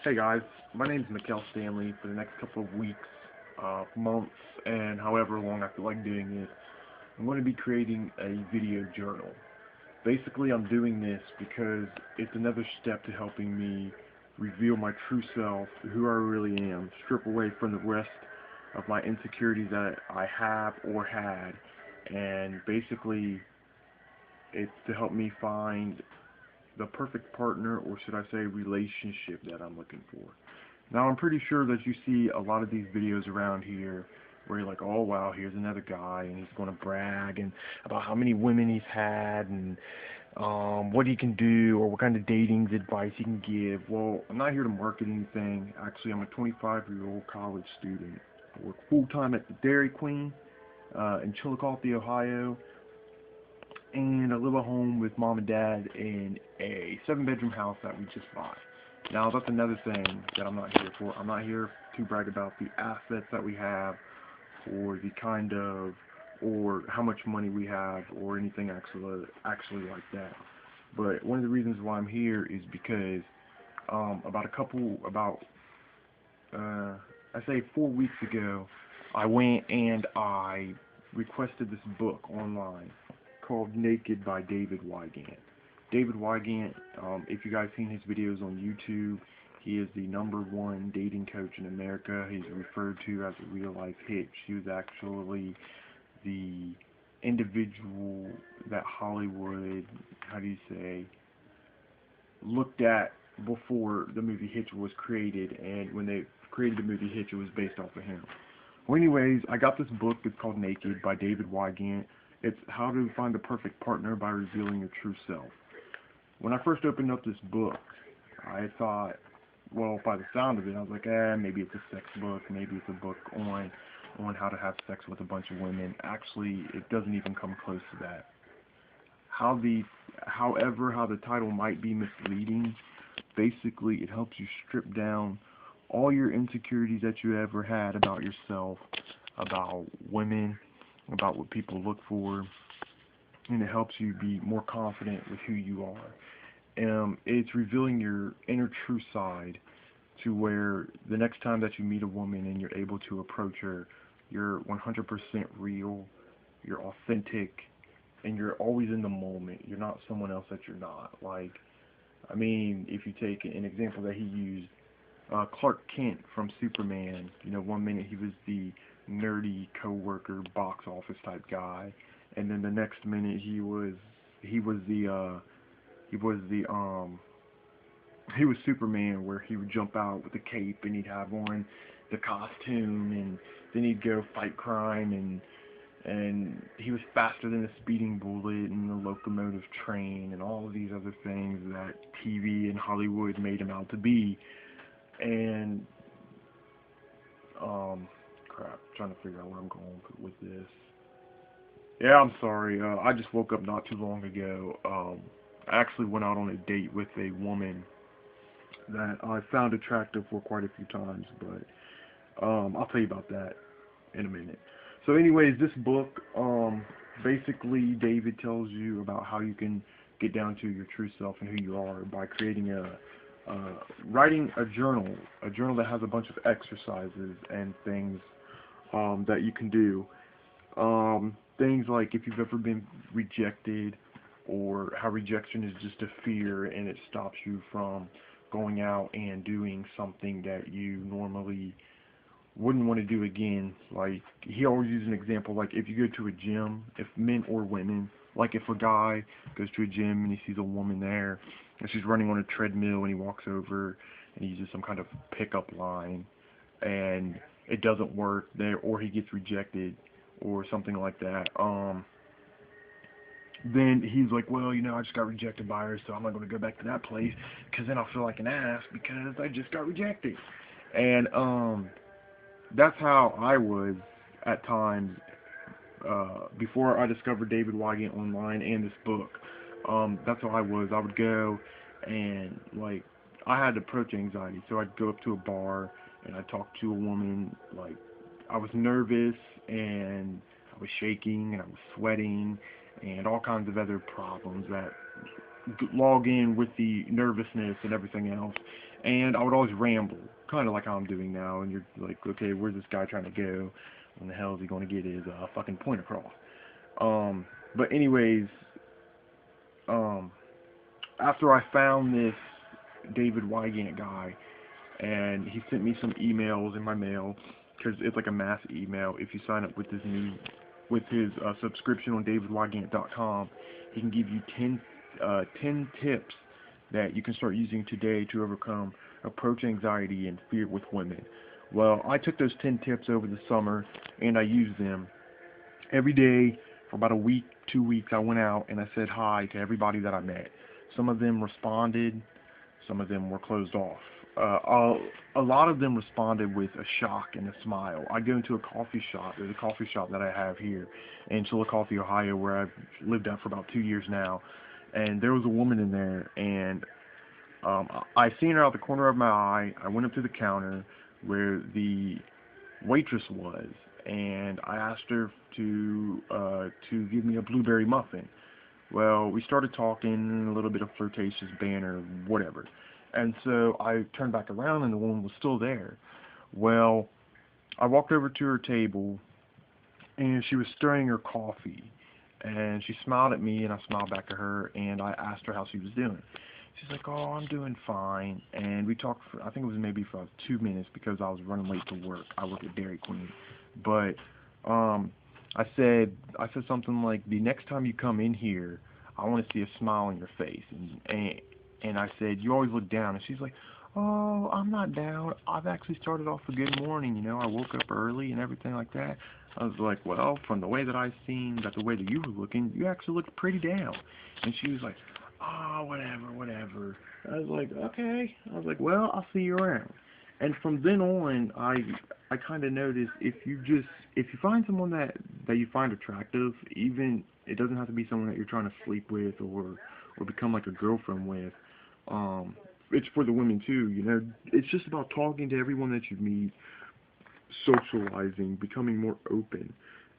Hey guys, my name is Mikkel Stanley. For the next couple of weeks, months, and however long I feel like doing it, I'm going to be creating a video journal. Basically, I'm doing this because it's another step to helping me reveal my true self, who I really am, strip away from the rest of my insecurities that I have or had, and basically, it's to help me find the perfect partner, or should I say relationship, that I'm looking for. Now, I'm pretty sure that you see a lot of these videos around here where you're like, oh wow, here's another guy and he's going to brag and about how many women he's had and what he can do or what kind of dating advice he can give. Well, I'm not here to market anything. Actually, I'm a 25-year-old college student. I work full-time at the Dairy Queen in Chillicothe, Ohio, and I live at home with mom and dad in a 7-bedroom house that we just bought. Now, that's another thing that I'm not here for. I'm not here to brag about the assets that we have or the kind of, or how much money we have or anything actually like that. But one of the reasons why I'm here is because about I say 4 weeks ago, I went and I requested this book online called Naked by David Wygant. David Wygant, if you guys seen his videos on YouTube, he is the #1 dating coach in America. He's referred to as a real-life hitch. He was actually the individual that Hollywood, how do you say, looked at before the movie Hitch was created, and when they created the movie Hitch, it was based off of him. Well, anyways, I got this book. It's called Naked by David Wygant. It's how to find the perfect partner by revealing your true self. When I first opened up this book, I thought, well, by the sound of it, I was like, maybe it's a sex book, maybe it's a book on how to have sex with a bunch of women. Actually, it doesn't even come close to that. However, how the title might be misleading, basically it helps you strip down all your insecurities that you ever had about yourself, about women, about what people look for, and it helps you be more confident with who you are. It's revealing your inner true side to where the next time that you meet a woman and you're able to approach her, you're 100% real, you're authentic, and you're always in the moment. You're not someone else that you're not. Like, I mean, if you take an example that he used, Clark Kent from Superman, one minute he was the nerdy coworker, box office type guy, and then the next minute he was Superman, where he would jump out with a cape and he'd have on the costume, and then he'd go fight crime, and he was faster than a speeding bullet and the locomotive train and all of these other things that TV and Hollywood made him out to be. And trying to figure out where I'm going with this. Yeah, I'm sorry. I just woke up not too long ago. I actually went out on a date with a woman that I found attractive for quite a few times, but I'll tell you about that in a minute. So anyways, this book, basically David tells you about how you can get down to your true self and who you are by creating writing a journal that has a bunch of exercises and things that you can do. Things like if you've ever been rejected, or how rejection is just a fear and it stops you from going out and doing something that you normally wouldn't want to do again. Like, he always uses an example, like if you go to a gym, if men or women, like if a guy goes to a gym and he sees a woman there and she's running on a treadmill and he walks over and he uses some kind of pickup line and it doesn't work there, or he gets rejected or something like that, then he's like, well, I just got rejected by her, so I'm not going to go back to that place because then I'll feel like an ass because I just got rejected. And that's how I was at times before I discovered David Wygant online and this book. That's how I was. I would go and, like, I had approach anxiety, so I'd go up to a bar and I'd talk to a woman. Like, I was nervous and I was shaking and I was sweating and all kinds of other problems that log in with the nervousness and everything else, and I would always ramble, kind of like how I'm doing now, and you're like, okay, where's this guy trying to go? When the hell is he going to get his fucking point across? But anyways, after I found this David Wygant guy, and he sent me some emails in my mail, because it's like a mass email. If you sign up with his subscription on davidwygant.com, he can give you 10 tips that you can start using today to overcome approach anxiety and fear with women. Well, I took those 10 tips over the summer, and I used them every day for about a week, 2 weeks. I went out and I said hi to everybody that I met. Some of them responded, some of them were closed off. A lot of them responded with a shock and a smile. I go into a coffee shop. There's a coffee shop that I have here in Chillicothe, Ohio, where I've lived at for about 2 years now. And there was a woman in there, and I seen her out the corner of my eye. I went up to the counter where the waitress was, and I asked her to give me a blueberry muffin. Well, we started talking, a little bit of flirtatious banter, whatever. And so I turned back around, and the woman was still there. Well, I walked over to her table, and she was stirring her coffee. And she smiled at me, and I smiled back at her, and I asked her how she was doing. She's like, oh, I'm doing fine. And we talked for, I think it was maybe for 2 minutes, because I was running late to work. I work at Dairy Queen. But I said something like, the next time you come in here, I want to see a smile on your face. And I said, you always look down. And she's like, oh, I'm not down. I've actually started off a good morning. You know, I woke up early and everything like that. I was like, well, from the way that I seen, the way that you were looking, you actually looked pretty down. And she was like, oh, whatever. I was like, okay. I was like, well, I'll see you around. And from then on, I kind of noticed if you find someone that you find attractive, even it doesn't have to be someone that you're trying to sleep with or become like a girlfriend with. It's for the women too, you know. It's just about talking to everyone that you meet, socializing, becoming more open.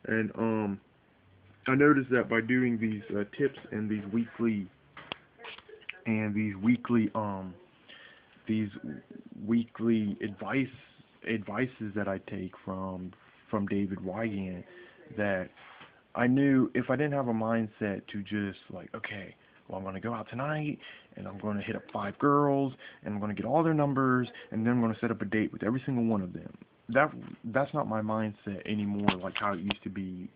And I noticed that by doing these tips and these weekly advices that I take from David Wygant, that I knew if I didn't have a mindset to just like, okay, well, I'm going to go out tonight, and I'm going to hit up 5 girls, and I'm going to get all their numbers, and then I'm going to set up a date with every single one of them. That's not my mindset anymore, like how it used to be